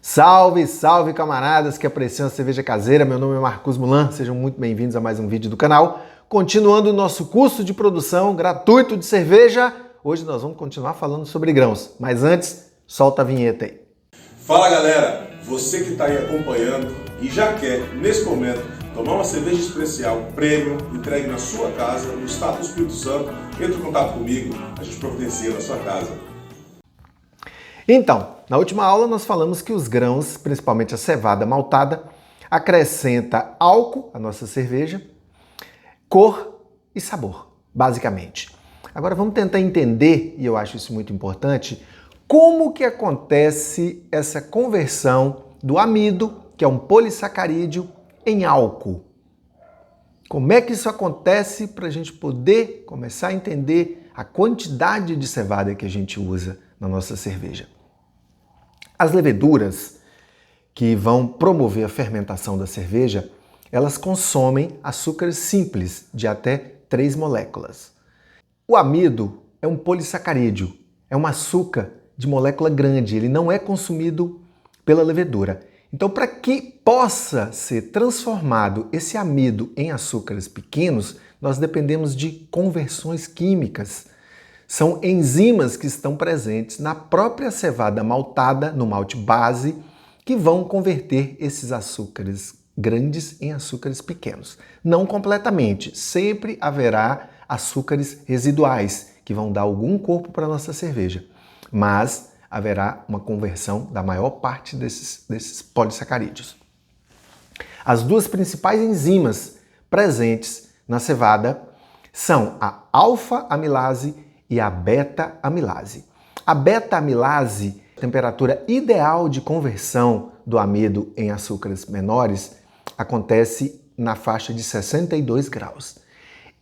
Salve, salve camaradas que apreciam a cerveja caseira, meu nome é Marcos Mulan, sejam muito bem-vindos a mais um vídeo do canal. Continuando o nosso curso de produção gratuito de cerveja, hoje nós vamos continuar falando sobre grãos, mas antes, solta a vinheta aí. Fala galera, você que está aí acompanhando e já quer, nesse momento, tomar uma cerveja especial, premium, entregue na sua casa, no estado do Espírito Santo, entre em contato comigo, a gente providencia na sua casa. Então, na última aula nós falamos que os grãos, principalmente a cevada maltada, acrescenta álcool à nossa cerveja, cor e sabor, basicamente. Agora vamos tentar entender, e eu acho isso muito importante, como que acontece essa conversão do amido, que é um polissacarídeo, em álcool. Como é que isso acontece para a gente poder começar a entender a quantidade de cevada que a gente usa na nossa cerveja? As leveduras que vão promover a fermentação da cerveja, elas consomem açúcares simples de até 3 moléculas. O amido é um polissacarídeo, é um açúcar de molécula grande, ele não é consumido pela levedura. Então, para que possa ser transformado esse amido em açúcares pequenos, nós dependemos de conversões químicas. São enzimas que estão presentes na própria cevada maltada, no malte base, que vão converter esses açúcares grandes em açúcares pequenos. Não completamente, sempre haverá açúcares residuais, que vão dar algum corpo para a nossa cerveja, mas haverá uma conversão da maior parte desses polissacarídeos. As duas principais enzimas presentes na cevada são a alfa-amilase e a beta-amilase. A beta-amilase, temperatura ideal de conversão do amido em açúcares menores, acontece na faixa de 62 graus.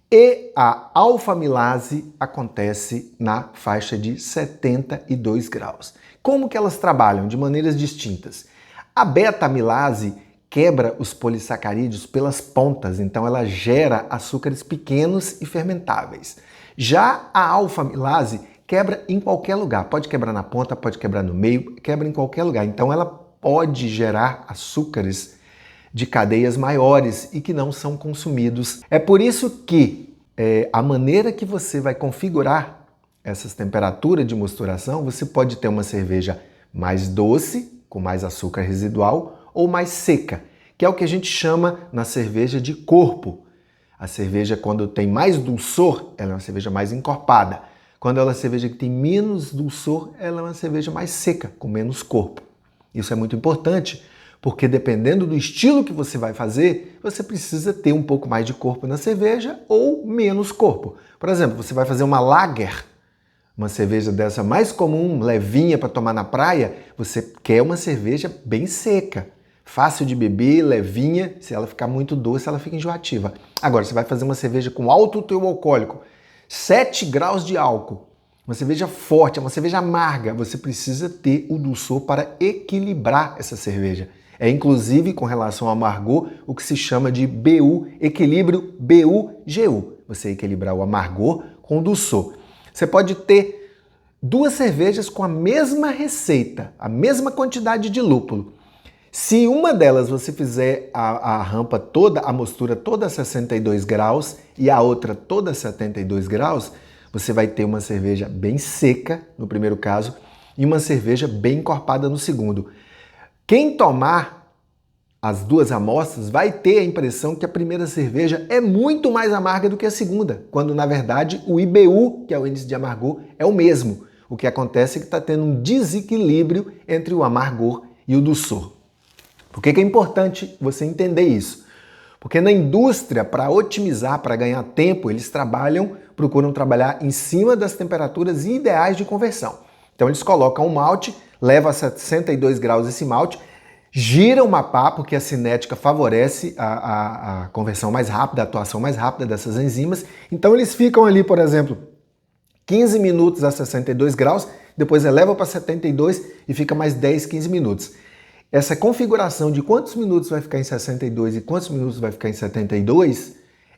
E a alfa-amilase acontece na faixa de 72 graus. Como que elas trabalham? De maneiras distintas. A beta-amilase quebra os polissacarídeos pelas pontas, então ela gera açúcares pequenos e fermentáveis. Já a alfa-amilase quebra em qualquer lugar, pode quebrar na ponta, pode quebrar no meio, quebra em qualquer lugar. Então ela pode gerar açúcares de cadeias maiores e que não são consumidos. É por isso que a maneira que você vai configurar essas temperaturas de mosturação, você pode ter uma cerveja mais doce, com mais açúcar residual, ou mais seca, que é o que a gente chama na cerveja de corpo. A cerveja, quando tem mais dulçor, ela é uma cerveja mais encorpada. Quando ela é uma cerveja que tem menos dulçor, ela é uma cerveja mais seca, com menos corpo. Isso é muito importante, porque dependendo do estilo que você vai fazer, você precisa ter um pouco mais de corpo na cerveja ou menos corpo. Por exemplo, você vai fazer uma lager, uma cerveja dessa mais comum, levinha para tomar na praia, você quer uma cerveja bem seca. Fácil de beber, levinha, se ela ficar muito doce, ela fica enjoativa. Agora, você vai fazer uma cerveja com alto teor alcoólico, 7 graus de álcool, uma cerveja forte, uma cerveja amarga, você precisa ter o dulçor para equilibrar essa cerveja. É inclusive, com relação ao amargor, o que se chama de BU, equilíbrio BU-GU. Você equilibrar o amargor com o dulçor. Você pode ter 2 cervejas com a mesma receita, a mesma quantidade de lúpulo. Se uma delas você fizer a rampa toda, a mostura toda a 62 graus e a outra toda a 72 graus, você vai ter uma cerveja bem seca, no primeiro caso, e uma cerveja bem encorpada no segundo. Quem tomar as 2 amostras vai ter a impressão que a primeira cerveja é muito mais amarga do que a segunda, quando na verdade o IBU, que é o índice de amargor, é o mesmo. O que acontece é que está tendo um desequilíbrio entre o amargor e o dulçor. Por que é importante você entender isso? Porque na indústria, para otimizar, para ganhar tempo, eles procuram trabalhar em cima das temperaturas ideais de conversão. Então eles colocam um malte, leva a 62 graus esse malte, gira uma pá, porque a cinética favorece a conversão mais rápida, a atuação mais rápida dessas enzimas. Então eles ficam ali, por exemplo, 15 minutos a 62 graus, depois eleva para 72 e fica mais 10, 15 minutos. Essa configuração de quantos minutos vai ficar em 62 e quantos minutos vai ficar em 72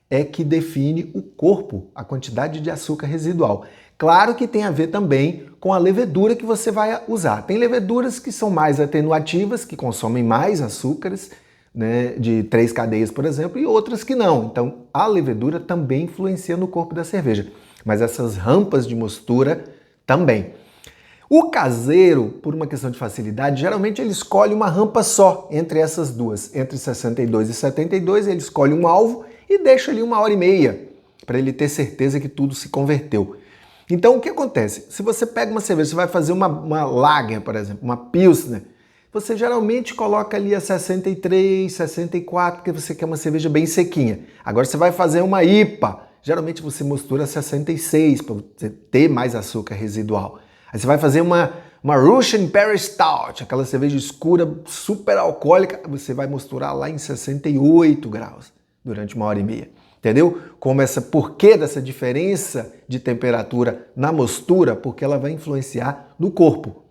é que define o corpo, a quantidade de açúcar residual. Claro que tem a ver também com a levedura que você vai usar. Tem leveduras que são mais atenuativas, que consomem mais açúcares, né, de 3 cadeias, por exemplo, e outras que não. Então, a levedura também influencia no corpo da cerveja, mas essas rampas de mostura também. O caseiro, por uma questão de facilidade, geralmente ele escolhe uma rampa só entre essas duas. Entre 62 e 72, ele escolhe um alvo e deixa ali 1h30 para ele ter certeza que tudo se converteu. Então, o que acontece? Se você pega uma cerveja, você vai fazer uma lager, por exemplo, uma pilsner, você geralmente coloca ali a 63, 64, porque você quer uma cerveja bem sequinha. Agora você vai fazer uma IPA, geralmente você mistura 66 para você ter mais açúcar residual. Aí você vai fazer uma Russian Imperial Stout, aquela cerveja escura, super alcoólica, você vai misturar lá em 68 graus durante 1h30. Entendeu? Como essa porquê dessa diferença de temperatura na mostura, porque ela vai influenciar no corpo.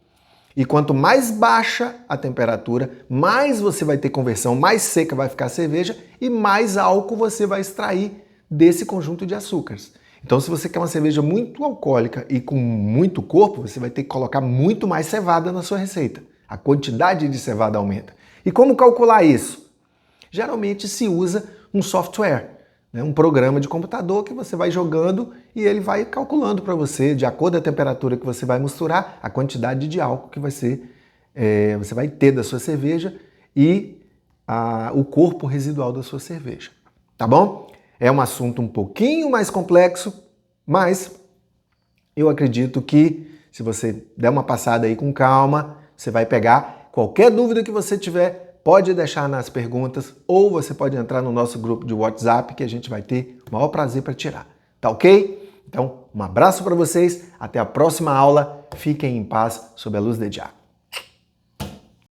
E quanto mais baixa a temperatura, mais você vai ter conversão, mais seca vai ficar a cerveja e mais álcool você vai extrair desse conjunto de açúcares. Então, se você quer uma cerveja muito alcoólica e com muito corpo, você vai ter que colocar muito mais cevada na sua receita. A quantidade de cevada aumenta. E como calcular isso? Geralmente se usa um software, um programa de computador que você vai jogando e ele vai calculando para você, de acordo com a temperatura que você vai misturar, a quantidade de álcool que você vai ter da sua cerveja e o corpo residual da sua cerveja. Tá bom? É um assunto um pouquinho mais complexo, mas eu acredito que se você der uma passada aí com calma, você vai pegar. Qualquer dúvida que você tiver, pode deixar nas perguntas ou você pode entrar no nosso grupo de WhatsApp que a gente vai ter o maior prazer para tirar. Tá ok? Então, um abraço para vocês, até a próxima aula. Fiquem em paz sob a luz de Jah.